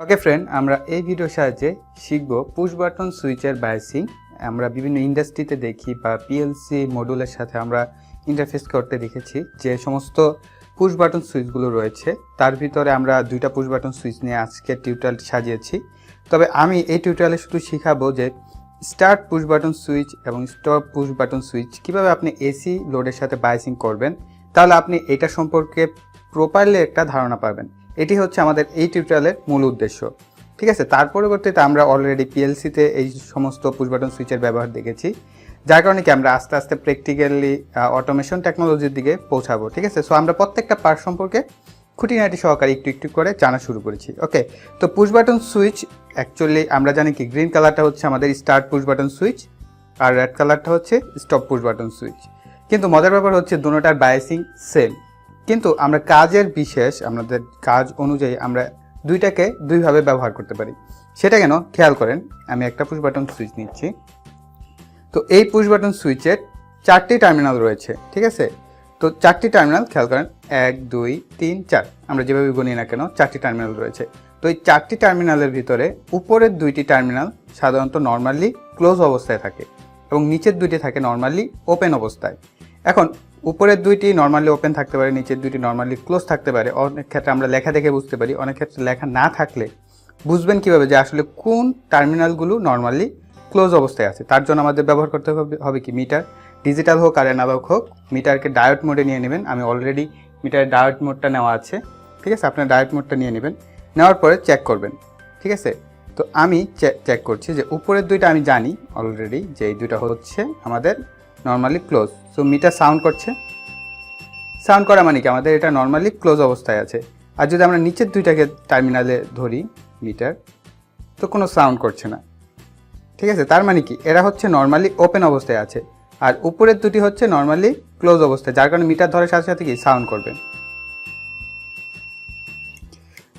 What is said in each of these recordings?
ওকে friend, আমরা এই ভিডিওর সাহায্যে শিখব পুশ বাটন সুইচের বায়াসিং। আমরা বিভিন্ন ইন্ডাস্ট্রিতে দেখি বা পিএলসি মডিউলের সাথে আমরা ইন্টারফেস করতে দেখেছি যে সমস্ত পুশ বাটন সুইচগুলো রয়েছে, তার ভিতরে আমরা দুইটা পুশ বাটন সুইচ নিয়ে আজকে টিউটোরিয়াল সাজিয়েছি। তবে আমি এই টিউটোরিয়ালে শুধু শেখাবো যে স্টার্ট পুশ বাটন সুইচ এবং স্টপ পুশ বাটন সুইচ কীভাবে আপনি এসি লোডের সাথে বায়াসিং করবেন, তাহলে আপনি এটা সম্পর্কে প্রপারলি একটা ধারণা পাবেন। এটি হচ্ছে আমাদের এই টিউটোরিয়ালের মূল উদ্দেশ্য, ঠিক আছে। তার পরবর্তীতে আমরা অলরেডি পিএলসিতে এই সমস্ত পুশ বাটন সুইচের ব্যবহার দেখেছি, যার কারণে কি আমরা আস্তে আস্তে প্র্যাকটিক্যালি অটোমেশন টেকনোলজির দিকে পৌঁছাবো, ঠিক আছে। সো আমরা প্রত্যেকটা পার্ট সম্পর্কে খুঁটিনাটি সহকারে একটু একটু করে জানা শুরু করেছি। ওকে, তো পুশ বাটন সুইচ অ্যাকচুয়ালি আমরা জানি কি গ্রিন কালারটা হচ্ছে আমাদের স্টার্ট পুশ বাটন সুইচ আর রেড কালারটা হচ্ছে স্টপ পুশ বাটন সুইচ। কিন্তু মজার ব্যাপার হচ্ছে দুটোটার বায়াসিং সেম, কিন্তু আমরা কাজের বিশেষ আমাদের কাজ অনুযায়ী আমরা দুইটাকে দুইভাবে ব্যবহার করতে পারি। সেটা কেন খেয়াল করেন, আমি একটা পুশ বাটন সুইচ নিচ্ছি। তো এই পুশ বাটন সুইচের 4টি টার্মিনাল রয়েছে, ঠিক আছে। তো 4টি টার্মিনাল খেয়াল করেন, 1 2 3 4, আমরা যেভাবে গুনি না কেন 4টি টার্মিনাল রয়েছে। তো এই 4টি টার্মিনালের ভিতরে উপরের 2টি টার্মিনাল সাধারণত নর্মালি ক্লোজ অবস্থায় থাকে এবং নিচের 2টি থাকে নর্মালি ওপেন অবস্থায়। এখন উপরের 2টি নর্মালি ওপেন থাকতে পারে, নিচের 2টি নর্মালি ক্লোজ থাকতে পারে। অনেক ক্ষেত্রে আমরা লেখা দেখে বুঝতে পারি, অনেক ক্ষেত্রে লেখা না থাকলে বুঝবেন কীভাবে যে আসলে কোন টার্মিনালগুলো নর্মালি ক্লোজ অবস্থায় আছে। তার জন্য আমাদের ব্যবহার করতে হবে কি মিটার, ডিজিটাল হোক আর অ্যানালগ হোক, মিটারকে ডায়োড মোডে নিয়ে নেবেন। আমি অলরেডি মিটারের ডায়োড মোডটা নেওয়া আছে, ঠিক আছে। আপনার ডায়োড মোডটা নিয়ে নেবেন, নেওয়ার পরে চেক করবেন, ঠিক আছে। তো আমি চেক করছি যে উপরের 2টা আমি জানি অলরেডি যে এই 2টা হচ্ছে আমাদের normally close. So metre sound করছে, সাউন্ড করা মানে কি আমাদের এটা নর্মালি ক্লোজ অবস্থায় আছে। আর যদি আমরা নিচের 2টাকে টার্মিনালে ধরি মিটার, তো কোনো সাউন্ড করছে না, ঠিক আছে। তার মানে কি এরা হচ্ছে নর্মালি ওপেন অবস্থায় আছে, আর উপরের 2টি হচ্ছে নর্মালি ক্লোজ অবস্থায়, যার কারণে মিটার ধরার সাথে সাথে কি সাউন্ড করবে।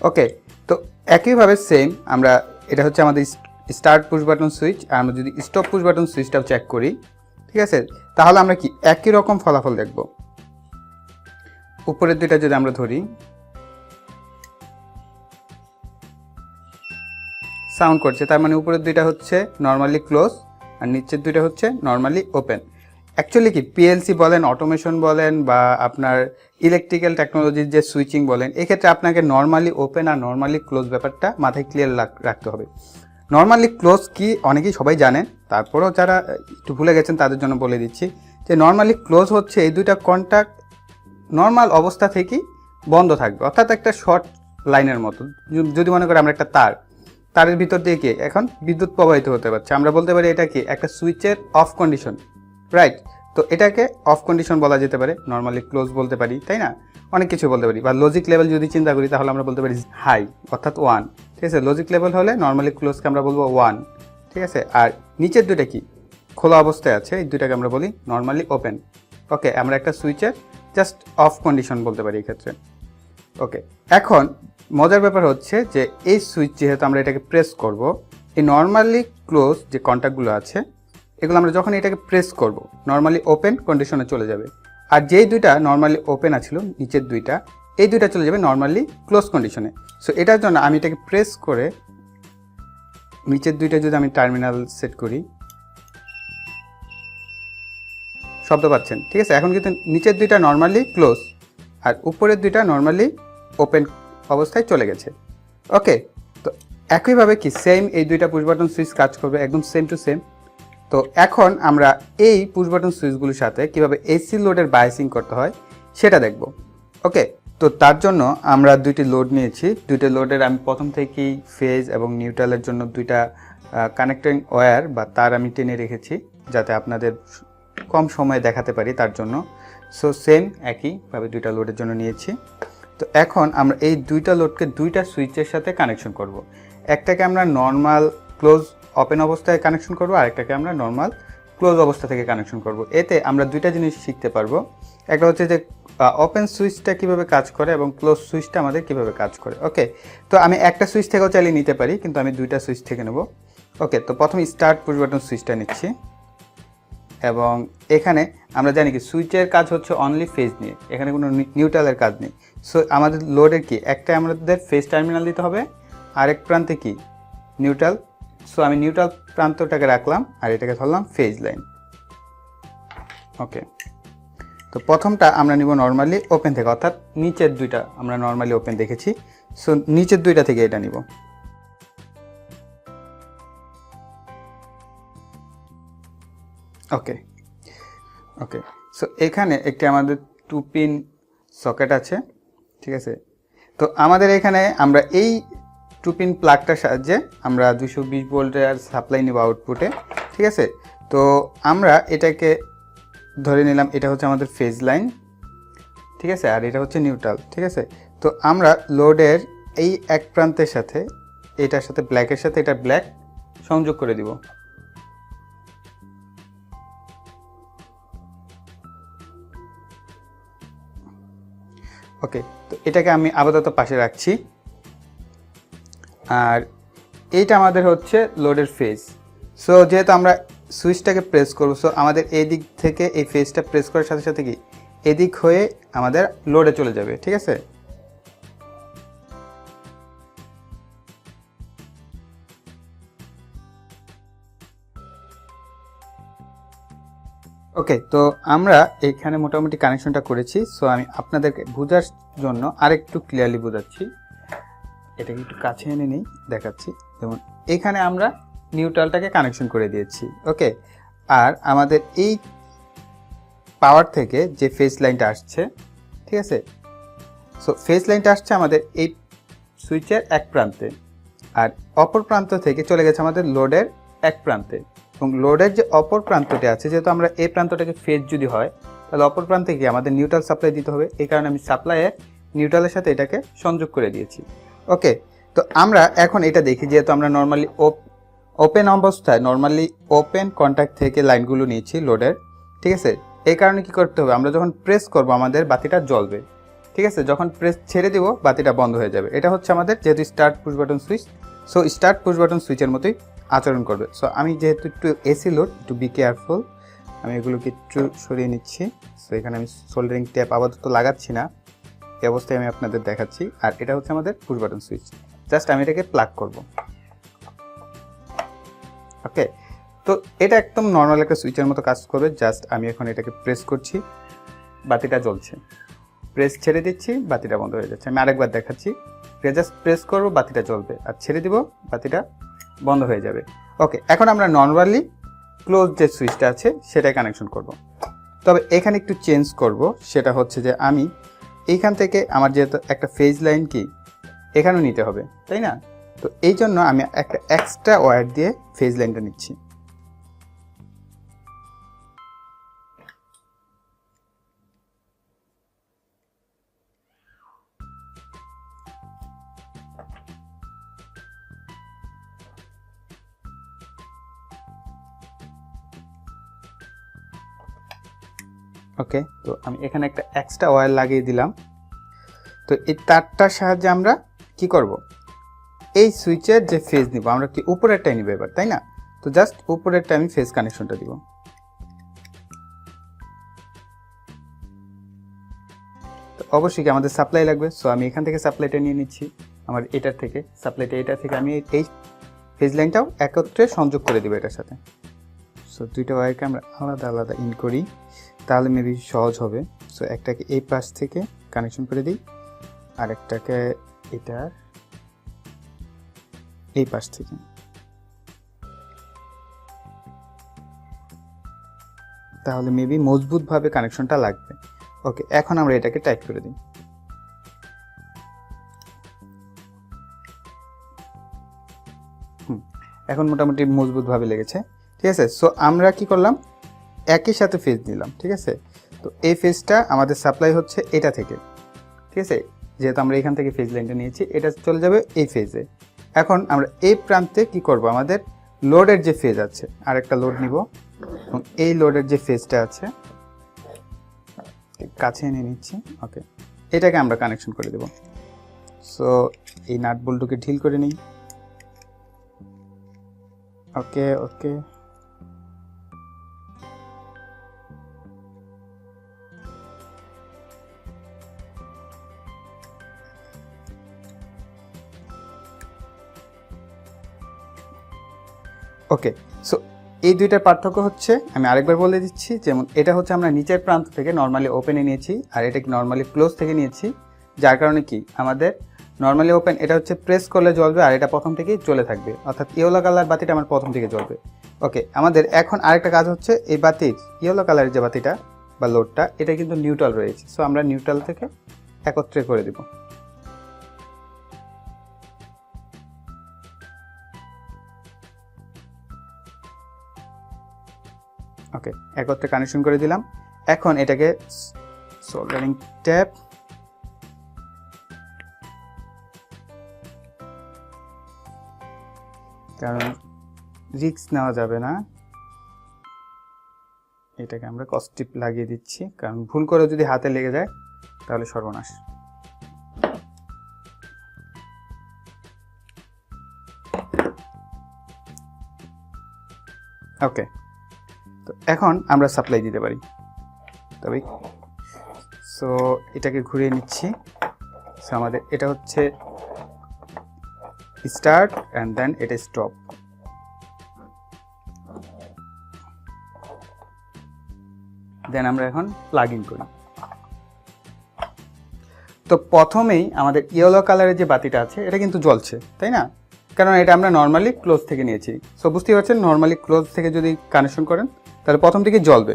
ওকে, তো একইভাবে সেম আমরা এটা হচ্ছে আমাদের স্টার্ট পুশ বাটন সুইচ, আর আমরা যদি স্টপ পুশ বাটন সুইচটাও চেক করি, ঠিক আছে, তাহলে আমরা কি একই রকম ফলাফল দেখব। উপরের 2টা যদি আমরা ধরি, সাউন্ড করছে, তার মানে উপরের 2টা হচ্ছে নর্মালি ক্লোজ আর নিচের 2টা হচ্ছে নর্মালি ওপেন। অ্যাকচুয়ালি কি পিএলসি বলেন, অটোমেশন বলেন বা আপনার ইলেকট্রিক্যাল টেকনোলজির যে সুইচিং বলেন, এক্ষেত্রে আপনাকে নর্মালি ওপেন আর নর্মালি ক্লোজ ব্যাপারটা মাথায় ক্লিয়ার রাখতে হবে। নর্মালি ক্লোজ কি অনেকেই সবাই জানেন, তারপরেও যারা একটু ভুলে গেছেন তাদের জন্য বলে দিচ্ছি যে নর্মালি ক্লোজ হচ্ছে এই 2টা কন্ট্যাক্ট নর্মাল অবস্থা থেকেই বন্ধ থাকবে, অর্থাৎ একটা শর্ট লাইনের মতো। যদি মনে করি আমরা একটা তারের ভিতর দিয়ে কি এখন বিদ্যুৎ প্রবাহিত হতে পারছে, আমরা বলতে পারি এটা কি একটা সুইচের অফ কন্ডিশন, রাইট। তো এটাকে অফ কন্ডিশন বলা যেতে পারে, নর্মালি ক্লোজ বলতে পারি, তাই না। অনেক কিছু বলতে পারি, বা লজিক লেভেল যদি চিন্তা করি তাহলে আমরা বলতে পারি হাই, অর্থাৎ 1, ঠিক আছে। লজিক লেভেল হলে নর্মালি ক্লোজকে আমরা বলবো 1, ঠিক আছে। আর নিচের 2টা কি খোলা অবস্থায় আছে, এই 2টাকে আমরা বলি নর্মালি ওপেন। ওকে, আমরা একটা সুইচের জাস্ট অফ কন্ডিশন বলতে পারি এই ক্ষেত্রে। ওকে, এখন মজার ব্যাপার হচ্ছে যে এই সুইচ যেহেতু আমরা এটাকে প্রেস করব, এই নর্মালি ক্লোজ যে কন্ট্যাক্টগুলো আছে এগুলো আমরা যখন এটাকে প্রেস করব নর্মালি ওপেন কন্ডিশনে চলে যাবে, আর যেই 2টা নর্মালি ওপেন আছিল নিচের 2টা, এই 2টা চলে যাবে নর্মালি ক্লোজ কন্ডিশনে। সো এটার জন্য আমি এটাকে প্রেস করে নিচের 2টা যদি আমি টার্মিনাল সেট করি, শব্দ পাচ্ছেন, ঠিক আছে। এখন কিন্তু নিচের 2টা নর্মালি ক্লোজ আর উপরের 2টা নর্মালি ওপেন অবস্থায় চলে গেছে। ওকে, তো একইভাবে কি সেম এই 2টা পুশ বাটন সুইচ কাজ করবে, একদম সেম টু সেম। তো এখন আমরা এই পুশ বাটন সুইচগুলোর সাথে কিভাবে এসি লোডের বায়াসিং করতে হয় সেটা দেখব। ওকে, তো তার জন্য আমরা 2টি লোড নিয়েছি। 2টি লোডের আমি প্রথম থেকেই ফেজ এবং নিউট্রালের জন্য 2টা কানেক্টিং ওয়্যার বা তার আমি টেনে রেখেছি যাতে আপনাদের কম সময়ে দেখাতে পারি তার জন্য। সো সেম একইভাবে 2টা লোডের জন্য নিয়েছি। তো এখন আমরা এই 2টা লোডকে 2টা সুইচের সাথে কানেকশন করব। একটাকে আমরা নর্মাল ক্লোজ ওপেন অবস্থায় কানেকশন করব, আরেকটাকে আমরা নর্মাল ক্লোজ অবস্থা থেকে কানেকশন করব। এতে আমরা 2টা জিনিস শিখতে পারবো। একটা হচ্ছে যে ওপেন সুইচটা কিভাবে কাজ করে এবং ক্লোজ সুইচটা আমাদের কিভাবে কাজ করে। ওকে, তো আমি একটা সুইচ থেকেও চালিয়ে নিতে পারি, কিন্তু আমি 2টা সুইচ থেকে নেব। ওকে, তো প্রথমে স্টার্ট পুশ বাটন সুইচটা নিচ্ছি এবং এখানে আমরা জানি কি সুইচের কাজ হচ্ছে অনলি ফেজ নিয়ে, এখানে কোনো নিউট্রালের কাজ নেই। সো আমাদের লোডের কি একটা আমাদের ফেজ টার্মিনাল দিতে হবে আরেক প্রান্তে কি নিউট্রাল, সো আমি নিউট্রাল প্রান্তটাকে রাখলাম আর এটাকে ধরলাম ফেজ লাইন। ওকে, তো প্রথমটা আমরা নিব নর্মালি ওপেন থেকে, অর্থাৎ নিচের দুইটা আমরা নর্মালি ওপেন দেখেছি, সো নিচের দুইটা থেকে এটা নিব। ওকে ওকে, সো এখানে একটি আমাদের 2 পিন সকেট আছে, ঠিক আছে। তো আমাদের এখানে আমরা এই 2 পিন প্লাগটার সাহায্যে আমরা 220 ভোল্টের সাপ্লাই নিব আউটপুটে, ঠিক আছে। তো আমরা এটাকে ধরে নিলাম এটা হচ্ছে আমাদের ফেজ লাইন, ঠিক আছে, আর এটা হচ্ছে নিউট্রাল, ঠিক আছে। তো আমরা লোডের এই এক প্রান্তের সাথে এটার সাথে ব্ল্যাকের সাথে এটা ব্ল্যাক সংযোগ করে দিব। ওকে, তো এটাকে আমি আপাতত পাশে রাখছি। আর এইটা আমাদের হচ্ছে লোডের ফেজ। সো যেহেতু আমরা সুইচটাকে প্রেস করব, সো আমাদের এই দিক থেকে এই ফেজটা প্রেস করার সাথে সাথে কি এদিক হয়ে আমাদের লোডে চলে যাবে, ঠিক আছে। ওকে, তো আমরা এখানে মোটামুটি কানেকশনটা করেছি। সো আমি আপনাদেরকে বোঝার জন্য আরেকটু ক্লিয়ারলি বোঝাচ্ছি, এটাকে একটু কাছে এনে নিই, দেখাচ্ছি। যেমন এখানে আমরা নিউট্রালটাকে কানেকশন করে দিয়েছি, ওকে। আর আমাদের এই পাওয়ার থেকে যে ফেজ লাইনটা আসছে, ঠিক আছে, সো ফেজ লাইনটা আসছে আমাদের এই সুইচের এক প্রান্তে, আর অপর প্রান্ত থেকে চলে গেছে আমাদের লোডের এক প্রান্তে। এবং লোডের যে অপর প্রান্তটি আছে, যেহেতু আমরা এই প্রান্তটাকে ফেজ যদি হয়, তাহলে অপর প্রান্তে গিয়ে আমাদের নিউট্রাল সাপ্লাই দিতে হবে। এই কারণে আমি সাপ্লাইয়ের নিউট্রালের সাথে এটাকে সংযোগ করে দিয়েছি। ওকে, তো আমরা এখন এটা দেখি, যেহেতু আমরা নর্মালি ওপেন অবস্থায় নর্মালি ওপেন কন্ট্যাক্ট থেকে লাইনগুলো নিয়েছি লোডের, ঠিক আছে। এই কারণে কি করতে হবে, আমরা যখন প্রেস করব আমাদের বাতিটা জ্বলবে, ঠিক আছে। যখন প্রেস ছেড়ে দিব বাতিটা বন্ধ হয়ে যাবে। এটা হচ্ছে আমাদের যেহেতু start push button switch, so start push button সুইচের মতোই আচরণ করবে। সো আমি যেহেতু একটু এসি লোড, একটু বি কেয়ারফুল, আমি এগুলোকে একটু সরিয়ে নিচ্ছি। সো এখানে আমি সোল্ডারিং ট্যাপ আপাতত লাগাচ্ছি না, এই অবস্থায় আমি আপনাদের দেখাচ্ছি। আর এটা হচ্ছে আমাদের পুশ বাটন সুইচ, জাস্ট আমি এটাকে প্লাগ করব। ওকে, তো এটা একদম নর্মাল একটা সুইচের মতো কাজ করবে। জাস্ট আমি এখন এটাকে প্রেস করছি, বাতিটা জ্বলছে, প্রেস ছেড়ে দিচ্ছি, বাতিটা বন্ধ হয়ে যাচ্ছে। আমি আরেকবার দেখাচ্ছি, জাস্ট প্রেস করবো, বাতিটা জ্বলবে, আর ছেড়ে দিব, বাতিটা বন্ধ হয়ে যাবে। ওকে, এখন আমরা নর্মালি ক্লোজ যে সুইচটা আছে সেটাই কানেকশন করব। তবে এখানে একটু চেঞ্জ করব, সেটা হচ্ছে যে আমি এইখান থেকে আমার যেহেতু একটা ফেজ লাইন কি এখানেও নিতে হবে, তাই না। তো এই জন্য আমি একটা এক্সট্রা ওয়্যার দিয়ে ফেজ লাইনটা নিচ্ছি। ওকে, তো আমি এখানে একটা এক্সট্রা ওয়্যার লাগিয়ে দিলাম। তো এই তারটার সাহায্যে আমরা কি করব, এই সুইচের যে ফেজ নিব, আমরা কি উপরেরটাই নিব এবার, তাই না। তো জাস্ট উপরেরটা আমি ফেজ কানেকশনটা দিব। তো অবশ্যই কি আমাদের সাপ্লাই লাগবে, সো আমি এখান থেকে সাপ্লাইটা নিয়ে নিচ্ছি, আমার এটার থেকে সাপ্লাইটা, এটা থেকে আমি এই ফেজ লাইনটাও একত্রে সংযোগ করে দিব এটার সাথে। সো দুইটা ওয়্যারকে আমরা আলাদা আলাদা ইন করি, তাহলে মেবি সহজ হবে। সো একটাকে এই পাশ থেকে কানেকশন করে দিই, আর একটাকে এটার এই পাশ থেকে। তাহলে মেবি মজবুতভাবে কানেকশনটা লাগবে। ওকে, এখন আমরা এটাকে টাইট করে দিই। এখন মোটামুটি মজবুতভাবে লেগেছে, ঠিক আছে। সো আমরা কি করলাম, একই সাথে ফেজ নিলাম, ঠিক আছে। তো এই ফেজটা আমাদের সাপ্লাই হচ্ছে এটা থেকে, ঠিক আছে। যেহেতু আমরা এখান থেকে ফেজ লাইনটা নিয়েছি, এটা চলে যাবে এই ফেজে। এখন আমরা এই প্রান্তে কি করব, আমাদের লোডের যে ফেজ আছে, আরেকটা লোড নিব, এবং এই লোডের যে ফেজটা আছে কাছে এনে নিচ্ছি। ওকে, এটাকে আমরা কানেকশন করে দেব। সো এই নাট বল্টুকে ঢিল করে নিই। ওকে ওকে, ওকে, সো এই দুইটার পার্থক্য হচ্ছে আমি আরেকবার বলে দিচ্ছি, যেমন এটা হচ্ছে আমরা নিচের প্রান্ত থেকে নর্মালি ওপেনে নিয়েছি, আর এটা কি নর্মালি ক্লোজ থেকে নিয়েছি, যার কারণে কি আমাদের নর্মালি ওপেন এটা হচ্ছে প্রেস করলে জ্বলবে, আর এটা প্রথম থেকেই জ্বলে থাকবে, অর্থাৎ ইয়েলো কালার বাতিটা আমার প্রথম থেকে জ্বলবে। ওকে, আমাদের এখন আরেকটা কাজ হচ্ছে এই বাতির ইয়েলো কালারের যে বাতিটা বা লোডটা এটা কিন্তু নিউট্রাল রয়েছে, সো আমরা নিউট্রাল থেকে একত্রে করে দেব। ওকে, একত্রে কানেকশন করে দিলাম। এখন এটাকে সোল্ডারিং ট্যাপ কারণ রিস্ক নেওয়া যাবে না, এটাকে আমরা কস্টিপ লাগিয়ে দিচ্ছি, কারণ ভুল করে যদি হাতে লেগে যায় তাহলে সর্বনাশ। ওকে, তো এখন আমরা সাপ্লাই দিতে পারি, তবে সো এটাকে ঘুরিয়ে নিচ্ছি। সো আমাদের এটা হচ্ছে স্টার্ট অ্যান্ড দেন এটা স্টপ। দেন আমরা এখন প্লাগ ইন করি। তো প্রথমেই আমাদের ইয়েলো কালারের যে বাতিটা আছে এটা কিন্তু জ্বলছে, তাই না? কারণ এটা আমরা নর্মালি ক্লোজ থেকে নিয়েছি। সো বুঝতেই পারছেন, নর্মালি ক্লোজ থেকে যদি কানেকশন করেন তাহলে প্রথম থেকে জ্বলবে,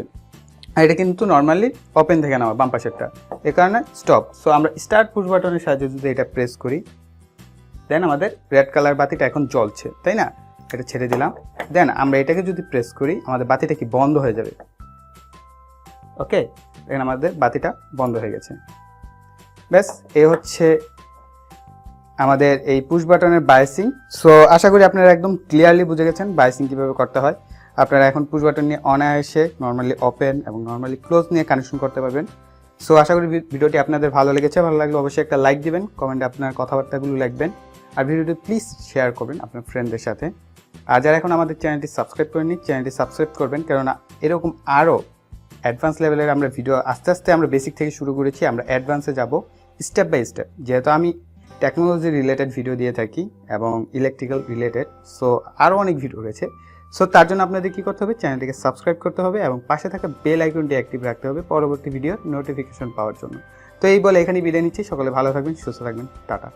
আর এটা কিন্তু নর্মালি ওপেন থেকে নেওয়া বাম পাশেরটা, এ কারণে স্টপ। সো আমরা স্টার্ট পুশ বাটনের সাহায্যে যদি এটা প্রেস করি, দেন আমাদের রেড কালার বাতিটা এখন জ্বলছে, তাই না? এটা ছেড়ে দিলাম। দেন আমরা এটাকে যদি প্রেস করি আমাদের বাতিটা কি বন্ধ হয়ে যাবে। ওকে, দেখেন আমাদের বাতিটা বন্ধ হয়ে গেছে। ব্যাস, এই হচ্ছে আমাদের এই পুশ বাটনের বায়াসিং। সো আশা করি আপনারা একদম ক্লিয়ারলি বুঝে গেছেন বায়াসিং কীভাবে করতে হয়। আপনারা এখন পুশ বাটন নিয়ে অনায়াসে নর্মালি ওপেন এবং নর্মালি ক্লোজ নিয়ে কানেকশন করতে পারবেন। সো আশা করি ভিডিওটি আপনাদের ভালো লেগেছে। ভালো লাগলে অবশ্যই একটা লাইক দিবেন, কমেন্টে আপনার কথাবার্তাগুলো লিখবেন, আর ভিডিওটি প্লিজ শেয়ার করবেন আপনার ফ্রেন্ডদের সাথে। আর যারা এখন আমাদের চ্যানেলটি সাবস্ক্রাইব করেননি, চ্যানেলটি সাবস্ক্রাইব করবেন, কেননা এরকম আরও অ্যাডভান্স লেভেলের আমরা ভিডিও আস্তে আস্তে আমরা বেসিক থেকে শুরু করেছি, আমরা অ্যাডভান্সে যাব স্টেপ বাই স্টেপ। যেহেতু আমি টেকনোলজি রিলেটেড ভিডিও দিয়ে থাকি এবং ইলেকট্রিক্যাল রিলেটেড, সো আরও অনেক ভিডিও রয়েছে। সো তার জন্য আপনাদের কী করতে হবে, চ্যানেলটিকে সাবস্ক্রাইব করতে হবে এবং পাশে থাকা বেল আইকনটি অ্যাক্টিভ রাখতে হবে পরবর্তী ভিডিওর নোটিফিকেশন পাওয়ার জন্য। তো এই বলে এখানেই বিদায় নিচ্ছি। সকলে ভালো থাকবেন, সুস্থ থাকবেন, টাটা।